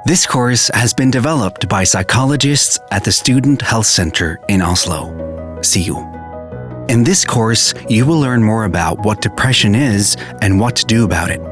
This course has been developed by psychologists at the Student Health Center in Oslo, SIO. In this course, you will learn more about what depression is and what to do about it.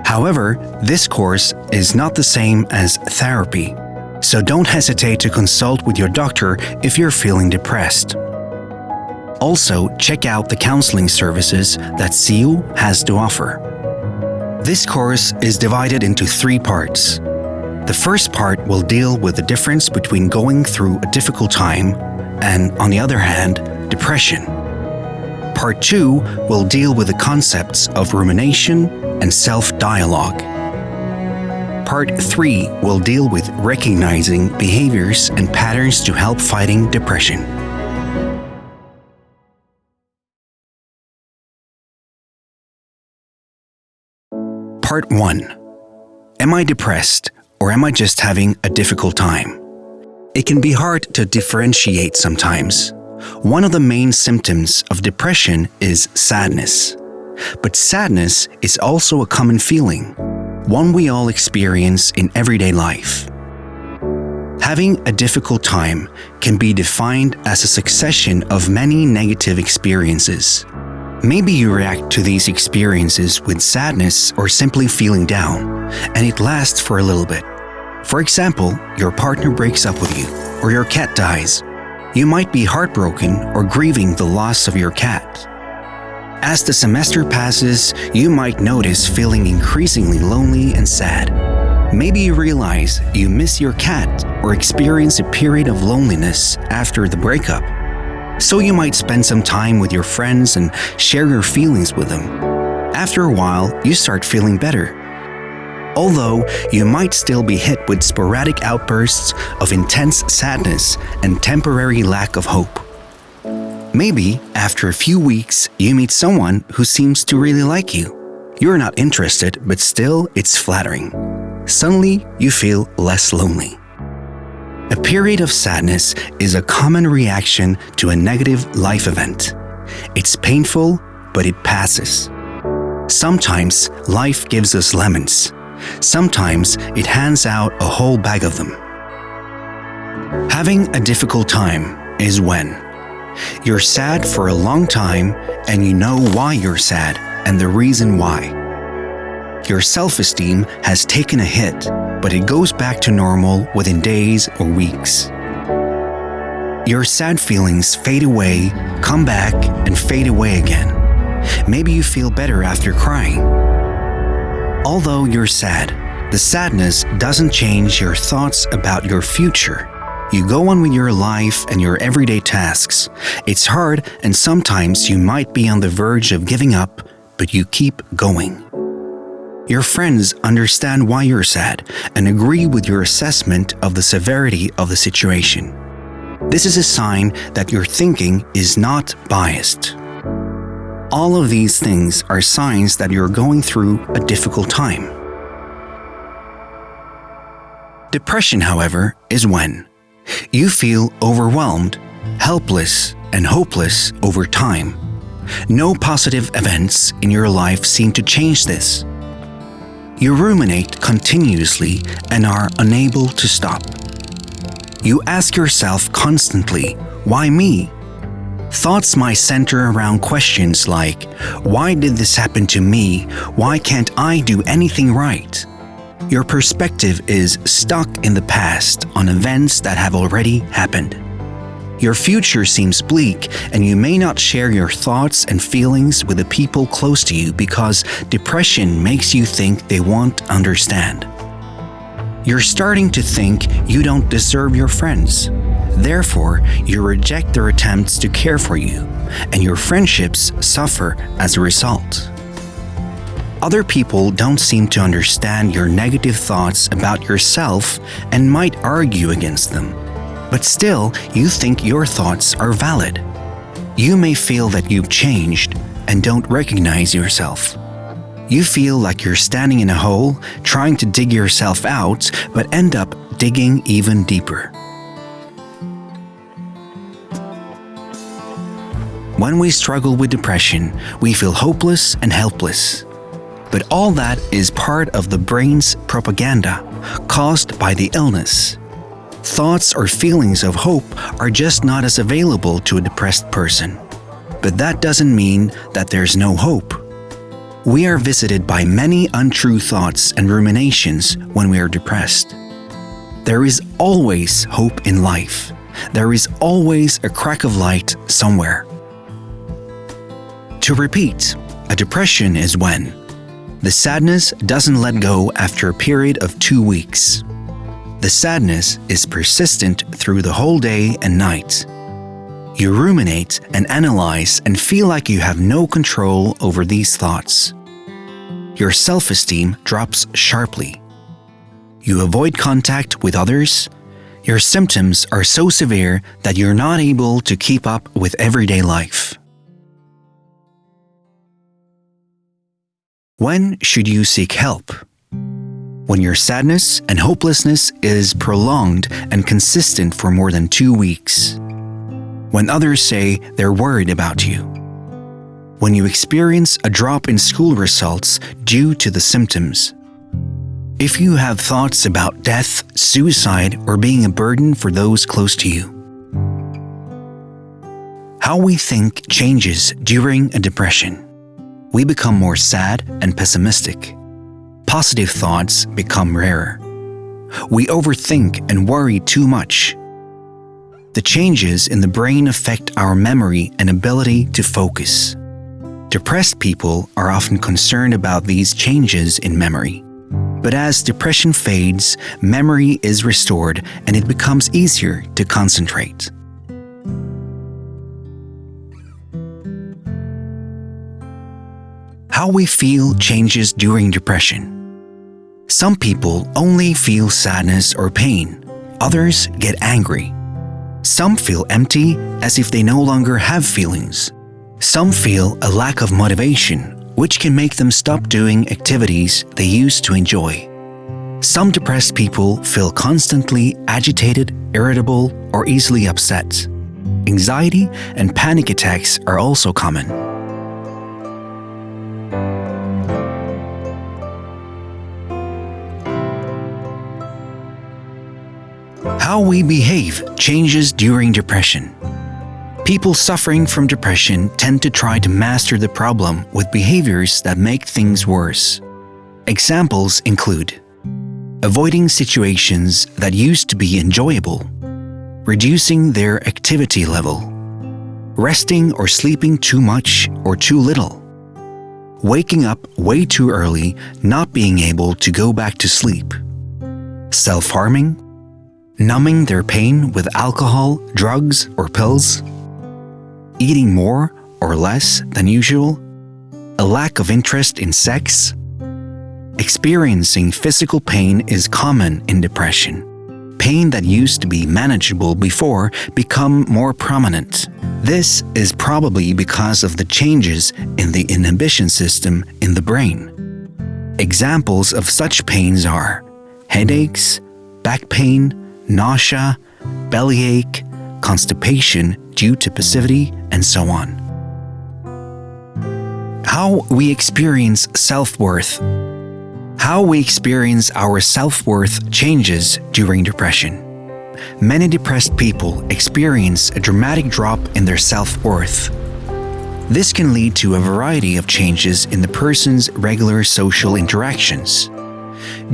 However, this course is not the same as therapy, so don't hesitate to consult with your doctor if you're feeling depressed. Also, check out the counseling services that SIO has to offer. This course is divided into 3 parts. The first part will deal with the difference between going through a difficult time and, on the other hand, depression. Part 2 will deal with the concepts of rumination and self-dialogue. Part 3 will deal with recognizing behaviors and patterns to help fighting depression. Part 1. Am I depressed, or am I just having a difficult time? It can be hard to differentiate sometimes. One of the main symptoms of depression is sadness. But sadness is also a common feeling, one we all experience in everyday life. Having a difficult time can be defined as a succession of many negative experiences. Maybe you react to these experiences with sadness or simply feeling down, and it lasts for a little bit. For example, your partner breaks up with you, or your cat dies. You might be heartbroken or grieving the loss of your cat. As the semester passes, you might notice feeling increasingly lonely and sad. Maybe you realize you miss your cat or experience a period of loneliness after the breakup. So you might spend some time with your friends and share your feelings with them. After a while, you start feeling better. Although you might still be hit with sporadic outbursts of intense sadness and temporary lack of hope. Maybe after a few weeks, you meet someone who seems to really like you. You're not interested, but still it's flattering. Suddenly, you feel less lonely. A period of sadness is a common reaction to a negative life event. It's painful, but it passes. Sometimes life gives us lemons. Sometimes it hands out a whole bag of them. Having a difficult time is when you're sad for a long time and you know why you're sad and the reason why. Your self-esteem has taken a hit, but it goes back to normal within days or weeks. Your sad feelings fade away, come back, and fade away again. Maybe you feel better after crying. Although you're sad, the sadness doesn't change your thoughts about your future. You go on with your life and your everyday tasks. It's hard, and sometimes you might be on the verge of giving up, but you keep going. Your friends understand why you're sad and agree with your assessment of the severity of the situation. This is a sign that your thinking is not biased. All of these things are signs that you're going through a difficult time. Depression, however, is when you feel overwhelmed, helpless, and hopeless over time. No positive events in your life seem to change this. You ruminate continuously and are unable to stop. You ask yourself constantly, why me? Thoughts might center around questions like, why did this happen to me? Why can't I do anything right? Your perspective is stuck in the past on events that have already happened. Your future seems bleak, and you may not share your thoughts and feelings with the people close to you because depression makes you think they won't understand. You're starting to think you don't deserve your friends. Therefore, you reject their attempts to care for you, and your friendships suffer as a result. Other people don't seem to understand your negative thoughts about yourself and might argue against them. But still, you think your thoughts are valid. You may feel that you've changed and don't recognize yourself. You feel like you're standing in a hole, trying to dig yourself out, but end up digging even deeper. When we struggle with depression, we feel hopeless and helpless. But all that is part of the brain's propaganda, caused by the illness. Thoughts or feelings of hope are just not as available to a depressed person. But that doesn't mean that there's no hope. We are visited by many untrue thoughts and ruminations when we are depressed. There is always hope in life. There is always a crack of light somewhere. To repeat, a depression is when the sadness doesn't let go after a period of 2 weeks. The sadness is persistent through the whole day and night. You ruminate and analyze and feel like you have no control over these thoughts. Your self-esteem drops sharply. You avoid contact with others. Your symptoms are so severe that you're not able to keep up with everyday life. When should you seek help? When your sadness and hopelessness is prolonged and consistent for more than 2 weeks. When others say they're worried about you. When you experience a drop in school results due to the symptoms. If you have thoughts about death, suicide, or being a burden for those close to you. How we think changes during a depression. We become more sad and pessimistic. Positive thoughts become rarer. We overthink and worry too much. The changes in the brain affect our memory and ability to focus. Depressed people are often concerned about these changes in memory. But as depression fades, memory is restored and it becomes easier to concentrate. How we feel changes during depression. Some people only feel sadness or pain. Others get angry. Some feel empty, as if they no longer have feelings. Some feel a lack of motivation, which can make them stop doing activities they used to enjoy. Some depressed people feel constantly agitated, irritable, or easily upset. Anxiety and panic attacks are also common. How we behave changes during depression. People suffering from depression tend to try to master the problem with behaviors that make things worse. Examples include avoiding situations that used to be enjoyable, reducing their activity level, resting or sleeping too much or too little, waking up way too early, not being able to go back to sleep, self-harming, numbing their pain with alcohol, drugs, or pills, eating more or less than usual, a lack of interest in sex. Experiencing physical pain is common in depression. Pain that used to be manageable before become more prominent. This is probably because of the changes in the inhibition system in the brain. Examples of such pains are headaches, back pain, nausea, bellyache, constipation due to passivity, and so on. How we experience self-worth. How we experience our self-worth changes during depression. Many depressed people experience a dramatic drop in their self-worth. This can lead to a variety of changes in the person's regular social interactions.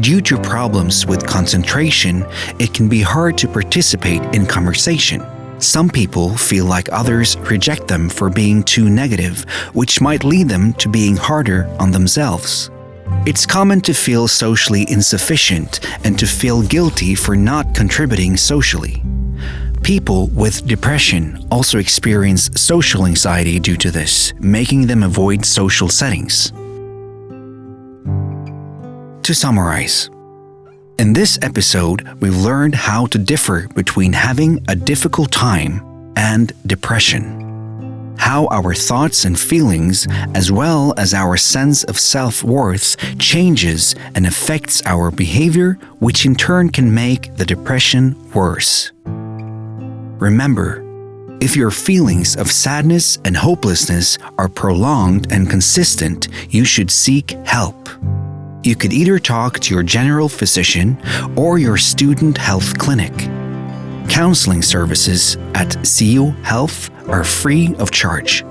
Due to problems with concentration, it can be hard to participate in conversation. Some people feel like others reject them for being too negative, which might lead them to being harder on themselves. It's common to feel socially insufficient and to feel guilty for not contributing socially. People with depression also experience social anxiety due to this, making them avoid social settings. To summarize, in this episode, we've learned how to differ between having a difficult time and depression, how our thoughts and feelings, as well as our sense of self-worth, changes and affects our behavior, which in turn can make the depression worse. Remember, if your feelings of sadness and hopelessness are prolonged and consistent, you should seek help. You could either talk to your general physician or your student health clinic. Counseling services at CU Health are free of charge.